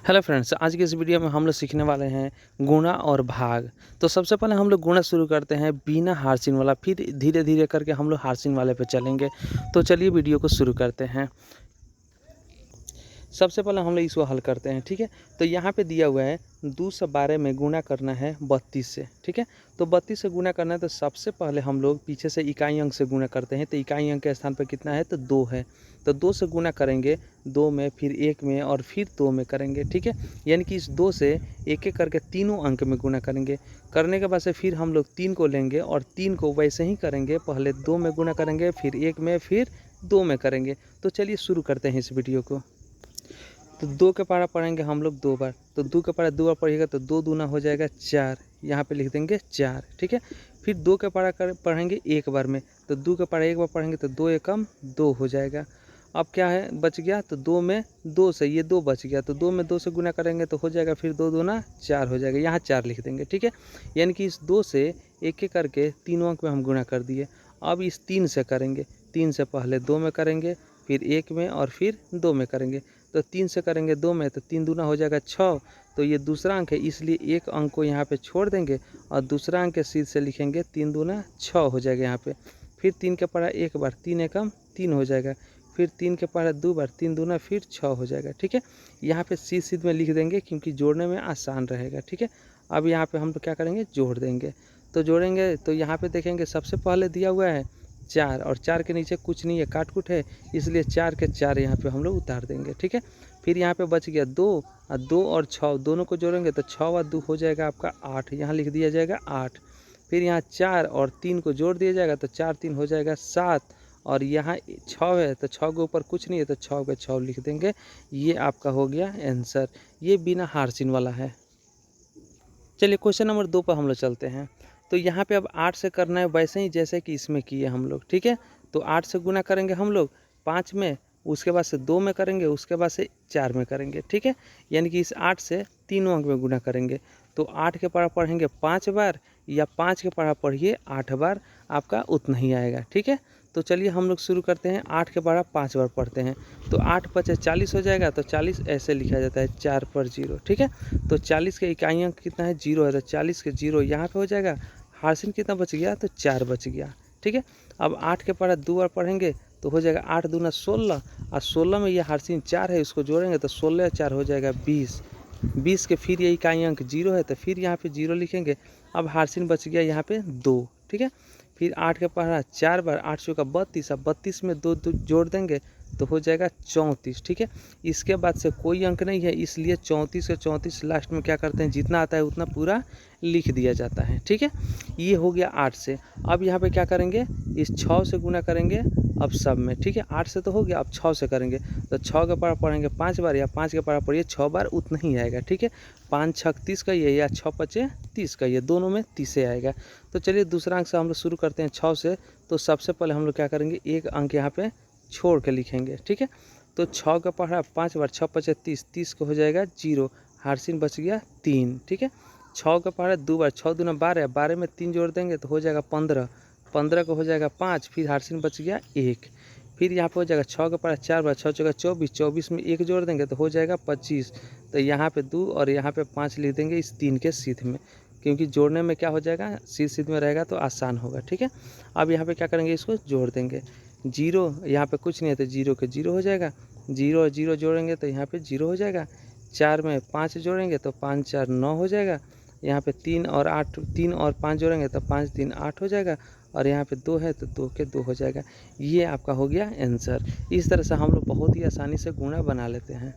Hello friends, आज की इस वीडियो में हम लोग सीखने वाले हैं गुणा और भाग। तो सबसे पहले हम लोग गुणा शुरू करते हैं बिना हार्सिन वाला, फिर धीरे धीरे करके हम लोग हार्सिन वाले पे चलेंगे। तो चलिए वीडियो को शुरू करते हैं। सबसे पहले हम लोग इसको हल करते हैं, ठीक है। तो यहाँ पे दिया हुआ है 212 में गुणा करना है 32 से, ठीक है। तो 32 से गुणा करना है तो सबसे पहले हम लोग पीछे से इकाई अंक से गुणा करते हैं। तो इकाई अंक के स्थान पर कितना है तो 2 है। तो 2 से गुणा करेंगे 2 में, फिर 1 में और फिर 2 में करेंगे, ठीक है। यानी कि इस 2 से एक एक करके तीनों अंक में गुणा करेंगे। करने के बाद से फिर हम लोग 3 को लेंगे और 3 को वैसे ही करेंगे, पहले 2 में गुणा करेंगे, फिर 1 में, फिर 2 में करेंगे। तो चलिए शुरू करते हैं इस वीडियो को। तो 2 के पारा पढ़ेंगे हम लोग 2 बार। तो 2 के पारा 2 बार पढ़िएगा तो 2 दूना हो जाएगा 4, यहाँ पे लिख देंगे 4, ठीक है। फिर 2 के पारा पढ़ेंगे 1 बार में। तो 2 के पारा 1 बार पढ़ेंगे तो 2 एकम 2 हो जाएगा। अब क्या है बच गया, तो 2 में 2 से ये 2 बच गया, तो 2 में 2 से गुना करेंगे तो हो जाएगा, फिर 2 दूना 4 हो जाएगा, यहाँ 4 लिख देंगे, ठीक है। यानी कि इस 2 से एक एक करके तीनों अंक में हम गुना कर दिए। अब इस 3 से करेंगे। 3 से पहले 2 में करेंगे, फिर 1 में और फिर 2 में करेंगे। तो 3 से करेंगे 2 में, तो 3 दूना हो जाएगा 6। तो ये दूसरा अंक है, इसलिए एक अंक को यहाँ पे छोड़ देंगे और दूसरा अंक के सीध से लिखेंगे 3 दूना 6 हो जाएगा यहाँ पे। फिर 3 के पढ़ा 1 बार, 3 एकम 3 हो जाएगा। फिर 3 के पढ़ा 2 बार, 3 दूना फिर 6 हो जाएगा, ठीक है। यहाँ पे सीध में लिख देंगे क्योंकि जोड़ने में आसान रहेगा, ठीक है। अब यहाँ पे हम लोग क्या करेंगे, जोड़ देंगे। तो जोड़ेंगे तो यहाँ पे देखेंगे सबसे पहले दिया हुआ है 4 और 4 के नीचे कुछ नहीं है, काट कुट है, इसलिए 4 के 4 यहाँ पे हम लोग उतार देंगे, ठीक है। फिर यहाँ पे बच गया 2 और 2 और 6 दोनों को जोड़ेंगे तो 6 और 2 हो जाएगा आपका 8, यहाँ लिख दिया जाएगा 8। फिर यहाँ 4 और 3 को जोड़ दिया जाएगा तो 4 3 हो जाएगा 7, और यहाँ 6 है तो 6 के ऊपर कुछ नहीं है तो 6 के 6 लिख देंगे। ये आपका हो गया आंसर, ये बिना हार्सिन वाला है। चलिए क्वेश्चन नंबर 2 पर हम लोग चलते हैं। तो यहाँ पे अब 8 से करना है वैसे ही जैसे कि इसमें किए हम लोग, ठीक है। तो 8 से गुना करेंगे हम लोग 5 में, उसके बाद से 2 में करेंगे, उसके बाद से 4 में करेंगे, ठीक है। यानी कि इस 8 से तीनों अंक में गुना करेंगे। तो 8 के पढ़ा पढ़ेंगे 5 बार या 5 के पढ़ा पढ़िए 8 बार, आपका उतना ही आएगा, ठीक है। तो चलिए हम लोग शुरू करते हैं। 8 के पढ़ा 5 बार पढ़ते हैं तो 8 पचे 40 हो जाएगा। तो 40 ऐसे लिखा जाता है 4 पर 0, ठीक है। तो 40 के इकाई अंक कितना है 0 है, तो 40 के 0 यहाँ पे हो जाएगा। हार्सिन कितना बच गया तो 4 बच गया, ठीक है। अब 8 के पढ़ा 2 बार पढ़ेंगे तो हो जाएगा 8 दूना 16, और 16 में ये हार्सिन 4 है, इसको जोड़ेंगे तो 16 4 हो जाएगा 20। 20 के फिर ये इकाई अंक 0 है तो फिर यहाँ पे 0 लिखेंगे। अब हार्सिन बच गया यहाँ पे 2, ठीक है। फिर 8 के पढ़ा 4 बार, 8 चौका 32, अब 32 में 2 जोड़ देंगे तो हो जाएगा 34, ठीक है। इसके बाद से कोई अंक नहीं है, इसलिए 34 से 34 लास्ट में क्या करते हैं, जितना आता है उतना पूरा लिख दिया जाता है, ठीक है। ये हो गया 8 से। अब यहाँ पे क्या करेंगे, इस 6 से गुना करेंगे अब सब में, ठीक है। 8 से तो हो गया, अब 6 से करेंगे तो 6 के पारा पढ़ेंगे 5 बार या 5 के पारा पढ़िए 6 बार, उतना ही आएगा, ठीक है। 5 6 30 का ये या 6 पचे 30 का ये, दोनों में 30 आएगा। तो चलिए दूसरा अंक से हम लोग शुरू करते हैं 6 से। तो सबसे पहले हम लोग क्या करेंगे, एक अंक यहाँ पे छोड़ के लिखेंगे, ठीक है। तो 6 का पढ़ा 5 बार, 6 पचे 30, 30 का हो जाएगा 0, हार्सिन बच गया 3, ठीक है। 6 का पढ़ा 2 बार, 6 दूना 12, 12 में 3 जोड़ देंगे तो हो जाएगा 15, 15 का हो जाएगा 5, फिर हार्सिन बच गया 1। फिर यहाँ पे हो जाएगा 6 का पढ़ा 4 बार, 6 चौका 24, 24 में 1 जोड़ देंगे तो हो जाएगा 25। तो यहाँ पे 2 और यहाँ पे 5 लिख देंगे इस 3 के सीध में, क्योंकि जोड़ने में क्या हो जाएगा, सीध में रहेगा तो आसान होगा, ठीक है। अब यहाँ पे क्या करेंगे, इसको जोड़ देंगे। 0 यहाँ पे कुछ नहीं है तो 0 के 0 हो जाएगा। 0 और 0 जोड़ेंगे तो यहाँ पे 0 हो जाएगा। 4 में 5 जोड़ेंगे तो 5 4 9 हो जाएगा। यहाँ पे 3 और 8, 3 और 5 जोड़ेंगे तो 5 3 8 हो जाएगा। और यहाँ पे 2 है तो 2 के 2 हो जाएगा। ये आपका हो गया आंसर। इस तरह से हम लोग बहुत ही आसानी से गुणा बना लेते हैं।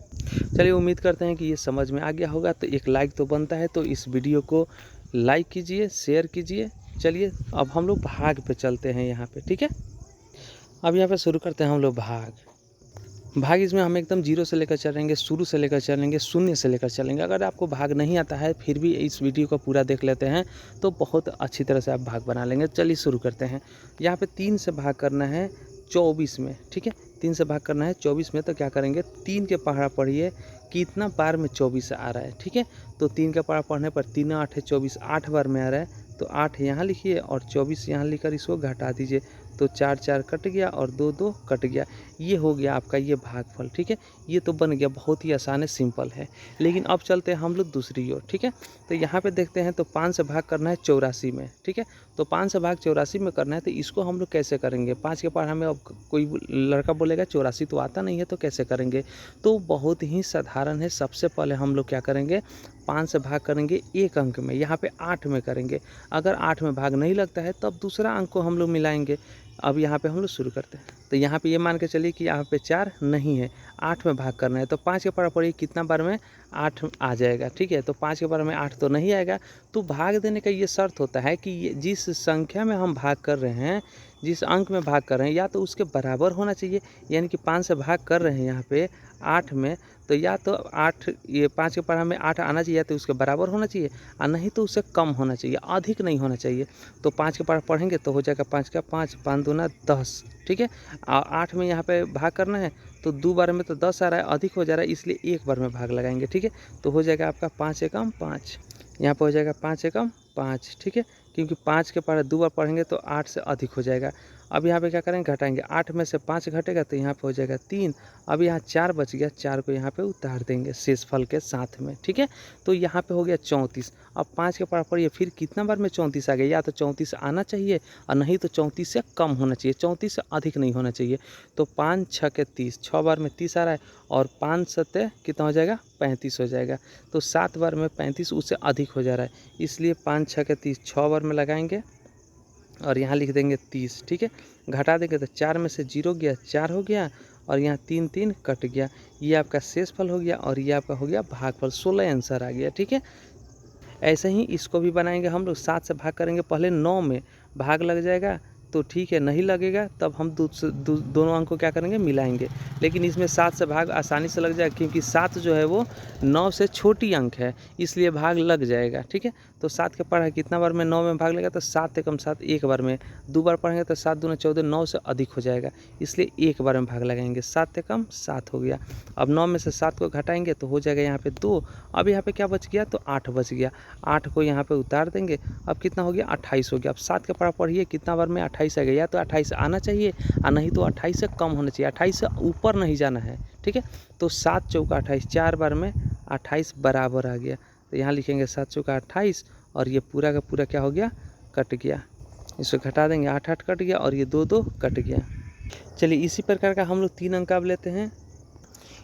चलिए उम्मीद करते हैं कि ये समझ में आ गया होगा। तो एक लाइक तो बनता है, तो इस वीडियो को लाइक कीजिए, शेयर कीजिए। चलिए अब हम लोग भाग पे चलते हैं यहाँ पे, ठीक है। अब यहाँ पे शुरू करते हैं हम लोग भाग। भाग इसमें हम एकदम 0 से लेकर चलेंगे, शुरू से लेकर चलेंगे, शून्य से लेकर चलेंगे। अगर आपको भाग नहीं आता है फिर भी इस वीडियो को पूरा देख लेते हैं तो बहुत अच्छी तरह से आप भाग बना लेंगे। चलिए शुरू करते हैं। यहाँ पे 3 से भाग करना है 24 में, ठीक है। 3 से भाग करना है 24 में, तो क्या करेंगे, 3 के पढ़ा पढ़िए कितना बार में 24 आ रहा है, ठीक है। तो 3 का पढ़ा पढ़ने पर 3 8 है 24, 8 बार में आ रहा है तो 8 यहाँ लिखिए और 24 यहाँ लिखकर इसको घटा दीजिए तो 4 4 कट गया और 2 2 कट गया। ये हो गया आपका ये भागफल, ठीक है। ये तो बन गया, बहुत ही आसान है, सिंपल है। लेकिन अब चलते हैं हम लोग दूसरी ओर, ठीक है। तो यहाँ पे देखते हैं, तो 5 से भाग करना है 84 में, ठीक है। तो 5 से भाग 84 में करना है, तो इसको हम लोग कैसे करेंगे? 5 के पावर हमें, अब कोई लड़का बोलेगा 84 तो आता नहीं है, तो कैसे करेंगे? तो बहुत ही साधारण है। सबसे पहले हम लोग क्या करेंगे, 5 से भाग करेंगे एक अंक में, यहाँ पे 8 में करेंगे। अगर 8 में भाग नहीं लगता है तब दूसरा अंक को हम लोग मिलाएंगे। अब यहाँ पे हम लोग शुरू करते हैं। तो यहाँ पे ये मान के चलिए कि यहाँ पे 4 नहीं है, 8 में भाग करना है। तो 5 के पावर पढ़िए कितना बार में 8 आ जाएगा, ठीक है। तो 5 के पावर में 8 तो नहीं आएगा। तो भाग देने का ये शर्त होता है कि ये जिस संख्या में हम भाग कर रहे हैं, जिस अंक में भाग कर रहे हैं, या तो उसके बराबर होना चाहिए। यानी कि 5 से भाग कर रहे हैं यहाँ पे 8 में, तो या तो 8, ये 5 के पावर में 8 आना चाहिए, तो उसके बराबर होना चाहिए, और नहीं तो उससे कम होना चाहिए, अधिक नहीं होना चाहिए। तो 5 के पावर पढ़ेंगे तो हो जाएगा 5 का 5, 5 दूना 10, ठीक है। और 8 में यहाँ पे भाग करना है, तो 2 बार में तो 10 आ रहा है, अधिक हो जा रहा है, इसलिए एक बार में भाग लगाएंगे, ठीक है। तो हो जाएगा आपका 5 एकम 5, यहाँ पर हो जाएगा 5 एकम 5, ठीक है। क्योंकि 5 के पावर 2 बार पढ़ेंगे तो 8 से अधिक हो जाएगा। अब यहाँ पे क्या करेंगे, घटाएंगे, 8 में से 5 घटेगा तो यहाँ पे हो जाएगा 3। अब यहाँ 4 बच गया, 4 को यहाँ पे उतार देंगे शेषफल के साथ में, ठीक है। तो यहाँ पे हो गया 34। अब 5 के पावर पढ़िए, फिर कितना बार में 34 आ गया, या तो 34 आना चाहिए, और नहीं तो 34 से कम होना चाहिए, 34 से अधिक नहीं होना चाहिए। तो 5 6 के 30, 6 बार में 30 आ रहा है, और 5 7 कितना हो जाएगा, 35 हो जाएगा। तो 7 बार में 35 उससे अधिक हो जा रहा है, इसलिए 5 6 के 30 6 बार में लगाएंगे, और यहाँ लिख देंगे 30, ठीक है। घटा देंगे तो 4 में से 0 गया, 4 हो गया, और यहाँ 3 3 कट गया। ये आपका शेषफल हो गया, और ये आपका हो गया भागफल। 16 आंसर आ गया, ठीक है। ऐसे ही इसको भी बनाएंगे हम लोग। 7 से भाग करेंगे, पहले 9 में भाग लग जाएगा तो ठीक है, नहीं लगेगा तब हम दोनों अंक को क्या करेंगे, मिलाएंगे। लेकिन इसमें 7 से भाग आसानी से लग जाएगा, क्योंकि 7 जो है वो 9 से छोटी अंक है, इसलिए भाग लग जाएगा, ठीक है। तो 7 के पढ़ा कितना बार में 9 में भाग लगेगा, तो 7 एकम 7 एक बार में। 2 बार पढ़ेंगे तो 7 दूना 14, 9 से अधिक हो जाएगा, इसलिए एक बार में भाग लगाएंगे। 7 एकम 7 हो गया। अब 9 में से 7 को घटाएंगे तो हो जाएगा यहाँ पे 2। अब यहाँ पे क्या बच गया, तो 8 बच गया। 8 को यहाँ पे उतार देंगे, अब कितना हो गया, 28 हो गया। अब 7 के पढ़ा पढ़िए कितना बार में 28 आ गया, या तो 28 आना चाहिए, और नहीं तो 28 से कम होना चाहिए, 28 से ऊपर नहीं जाना है, ठीक है। तो 7 चौका 28, 4 बार में 28 बराबर आ गया। तो यहाँ लिखेंगे 7 चौका 28, और ये पूरा का पूरा क्या हो गया, कट गया। इसको घटा देंगे, 8 8 कट गया, और ये 2 2 कट गया। चलिए इसी प्रकार का हम लोग 3 अंक अब लेते हैं।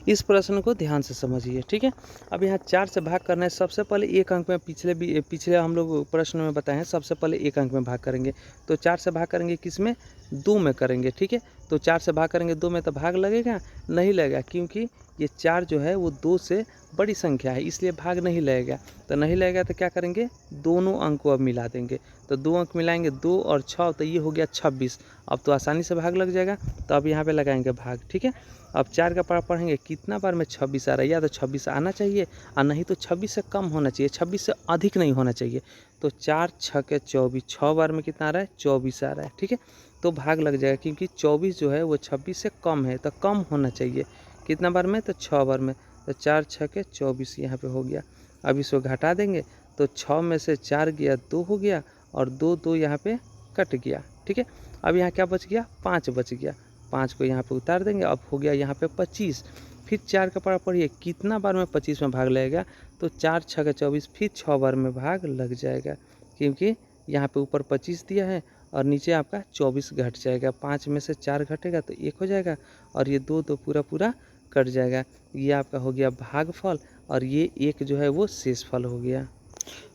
इस प्रश्न को ध्यान से समझिए, ठीक है। अब यहाँ 4 से भाग करना है। सबसे पहले एक अंक में, पिछले हम लोग प्रश्न में बताए हैं, सबसे पहले एक अंक में भाग करेंगे। तो 4 से भाग करेंगे किस में, 2 में करेंगे, ठीक है। तो 4 से भाग करेंगे 2 में, तो भाग लगेगा, नहीं लगेगा, क्योंकि ये 4 जो है वो 2 से बड़ी संख्या है, इसलिए भाग नहीं लगेगा। तो नहीं लगेगा तो क्या करेंगे, दोनों अंक को अब मिला देंगे। तो 2 अंक मिलाएंगे, 2 और 6, तो ये हो गया 26। अब तो आसानी से भाग लग जाएगा, तो अब यहाँ पे लगाएंगे भाग, ठीक है। अब 4 का पारा पढ़ेंगे, कितना बार में 26 आ रहा है, या तो 26 आना चाहिए, और नहीं तो 26 से कम होना चाहिए, 26 से अधिक नहीं होना चाहिए। तो 4 6 के 24, 6 बार में कितना आ रहा है, 24 आ रहा है, ठीक है। तो भाग लग जाएगा, क्योंकि 24 जो है वो 26 से कम है, तो कम होना चाहिए। कितना बार में, तो 6 बार में। तो 4 6 के 24 यहाँ पे हो गया। अब इसको घटा देंगे, तो 6 में से 4 गया, 2 हो गया, और 2 2 यहाँ पे कट गया, ठीक है। अब यहाँ क्या बच गया, 5 बच गया। 5 को यहाँ पे उतार देंगे, अब हो गया यहाँ पे 25। फिर 4 का पारा पढ़िए, कितना बार में 25 में भाग लगेगा, तो 4 6 के 24, फिर 6 बार में भाग लग जाएगा, क्योंकि यहाँ पे ऊपर 25 दिया है, और नीचे आपका 24 घट जाएगा। 5 में से 4 घटेगा तो 1 हो जाएगा, और ये 2 2 पूरा पूरा कट जाएगा। ये आपका हो गया भागफल, और ये 1 जो है वो शेषफल हो गया।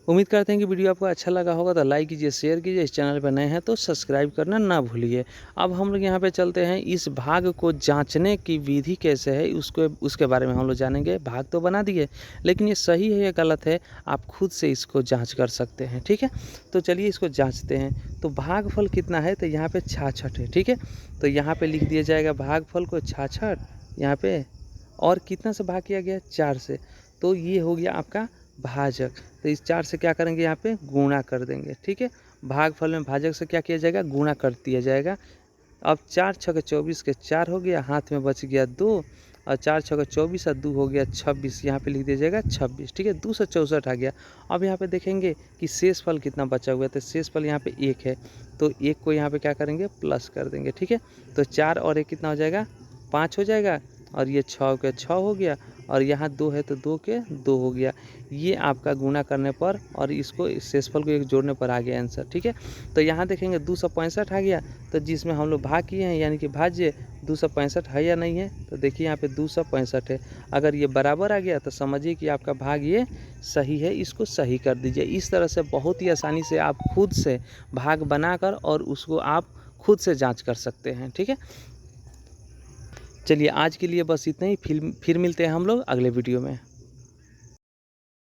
उम्मीद करते हैं कि वीडियो आपको अच्छा लगा होगा, तो लाइक कीजिए, शेयर कीजिए। इस चैनल पर नए हैं तो सब्सक्राइब करना ना भूलिए। अब हम लोग यहाँ पे चलते हैं, इस भाग को जांचने की विधि कैसे है उसके बारे में हम लोग जानेंगे। भाग तो बना दिए, लेकिन ये सही है या गलत है, आप खुद से इसको जाँच कर सकते हैं, ठीक है। तो चलिए इसको जाँचते हैं। तो भागफल कितना है, तो यहाँ पर 66 है, ठीक है। तो यहाँ पर लिख दिया जाएगा भागफल को 66 यहाँ पे, और कितना से भाग किया गया, 4 से। तो ये हो गया आपका भाजक। तो इस 4 से क्या करेंगे, यहाँ पे गुणा कर देंगे, ठीक है। भागफल में भाजक से क्या किया जाएगा, गुणा कर दिया जाएगा। अब 4 6 के 24 के 4 हो गया, हाथ में बच गया 2, और 4 छक्का 24 और 2 हो गया 26, यहाँ पे लिख दीजिएगा 26, ठीक है। 264 आ गया। अब यहाँ पे देखेंगे कि शेषफल कितना बचा हुआ है, तो शेषफल यहाँ पे 1 है, तो 1 को यहाँ पे क्या करेंगे, प्लस कर देंगे, ठीक है। तो 4 और 1 कितना हो जाएगा, 5 हो जाएगा, और ये 6 के 6 हो गया, और यहाँ 2 है तो 2 के 2 हो गया। ये आपका गुणा करने पर और इसको शेषफल को एक जोड़ने पर आ गया आंसर, ठीक है। तो यहाँ देखेंगे 265 आ गया, तो जिसमें हम लोग भाग किए हैं यानी कि भाज्य 265 है या नहीं है, तो देखिए यहाँ पे 265 है। अगर ये बराबर आ गया तो समझिए कि आपका भाग ये सही है, इसको सही कर दीजिए। इस तरह से बहुत ही आसानी से आप खुद से भाग बनाकर और उसको आप खुद से जाँच कर सकते हैं, ठीक है। चलिए आज के लिए बस इतना ही, फिर मिलते हैं हम लोग अगले वीडियो में।